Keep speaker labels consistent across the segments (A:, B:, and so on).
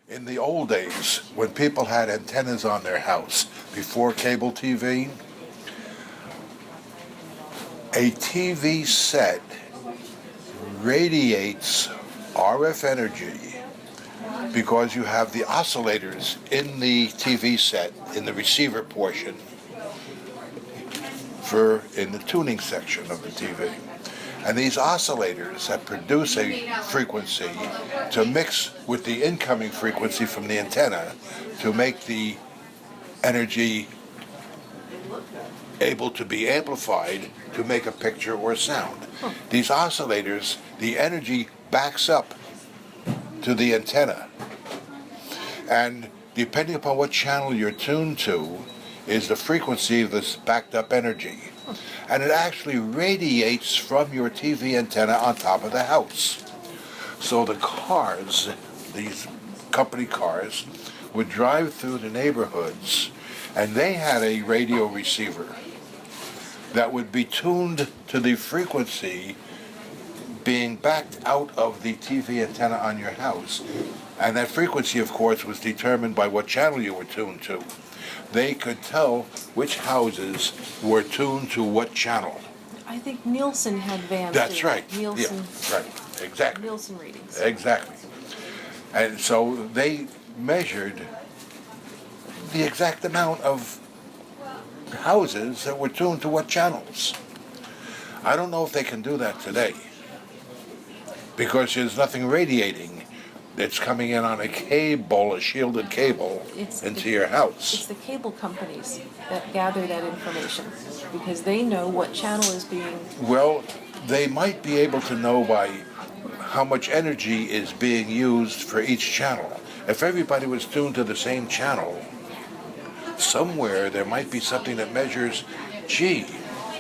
A: In the old days, when people had antennas on their house, before cable TV, a TV set radiates RF energy because you have the oscillators in the TV set, in the receiver portion, in the tuning section of the TV. And these oscillators that produce a frequency to mix with the incoming frequency from the antenna to make the energy able to be amplified to make a picture or sound. These oscillators, the energy backs up to the antenna. And depending upon what channel you're tuned to is the frequency of this backed up energy. And it actually radiates from your TV antenna on top of the house. So the cars, these company cars, would drive through the neighborhoods, and they had a radio receiver that would be tuned to the frequency being backed out of the TV antenna on your house. And that frequency, of course, was determined by what channel you were tuned to. They could tell which houses were tuned to what channel.
B: I think Nielsen had vans.
A: That's right.
B: Nielsen.
A: Yeah, right. Exactly.
B: Nielsen readings.
A: Exactly. And so they measured the exact amount of houses that were tuned to what channels. I don't know if they can do that today because there's nothing radiating. It's coming in on a cable, a shielded cable, into your house.
B: It's the cable companies that gather that information because they know what channel is being...
A: Well, they might be able to know by how much energy is being used for each channel. If everybody was tuned to the same channel, somewhere there might be something that measures, gee,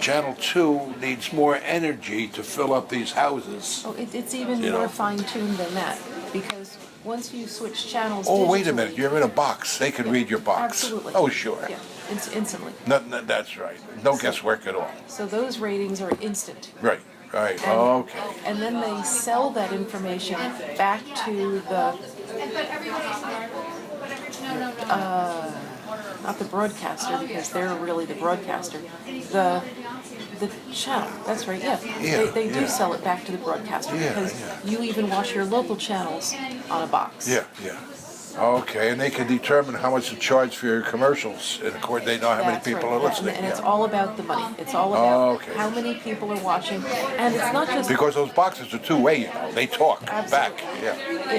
A: channel 2 needs more energy to fill up these houses.
B: Oh, it's even more fine-tuned than that. Because once you switch channels...
A: Oh, wait a minute. You're in a box. They can read your box.
B: Absolutely.
A: Oh, sure.
B: Yeah,
A: No,
B: instantly.
A: that's right. No guesswork at all.
B: So those ratings are instant.
A: Right. Okay.
B: And then they sell that information back to the... not the broadcaster, because they're really the broadcaster. The channel, that's right, yeah. They do sell it back to the broadcaster because you even watch your local channels on a box.
A: Yeah. Okay, and they can determine how much to charge for your commercials, and of course they know how many people are listening.
B: And it's all about the money. It's all about how many people are watching, and it's not just...
A: Because those boxes are two-way, they talk back. Yeah.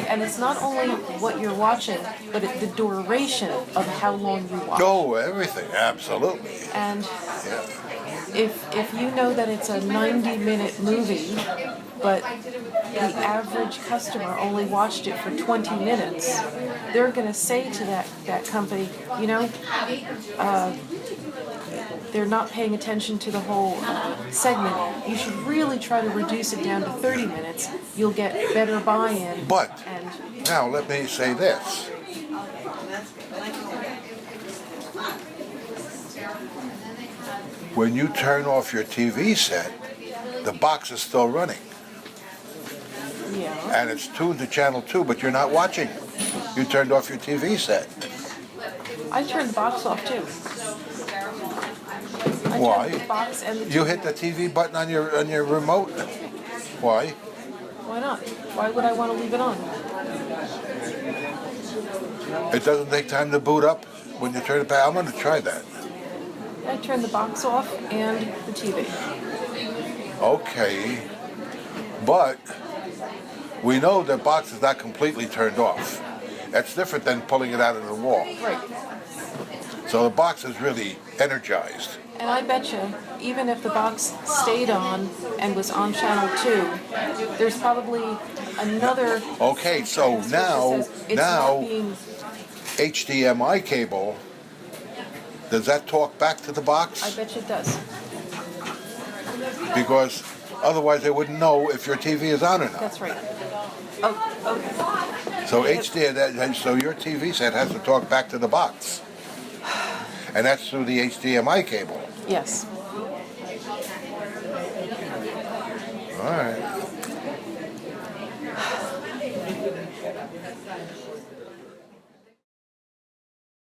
B: And it's not only what you're watching, but the duration of how long you watch.
A: Oh, everything, absolutely.
B: And if you know that it's a 90-minute movie, but the average customer only watched it for 20 minutes, they're going to say to that company, they're not paying attention to the whole segment. You should really try to reduce it down to 30 minutes. You'll get better buy-in.
A: But now let me say this. When you turn off your TV set, the box is still running.
B: Yeah.
A: And it's tuned to channel 2, but you're not watching. You turned off your TV set.
B: I turned the box off too.
A: Why?
B: The box and the
A: you hit the TV button on your remote? Why?
B: Why not? Why would I want to leave it on?
A: It doesn't take time to boot up when you turn it back. I'm going to try that.
B: I turned the box off and the TV.
A: Okay. But we know the box is not completely turned off. That's different than pulling it out of the wall.
B: Right.
A: So the box is really energized.
B: And I bet you, even if the box stayed on and was on channel 2, there's probably another...
A: Okay, so now HDMI cable, does that talk back to the box?
B: I bet you it does.
A: Because otherwise they wouldn't know if your TV is on or not.
B: That's right. Oh, okay.
A: So your TV set has to talk back to the box. And that's through the HDMI cable.
B: Yes.
A: All right.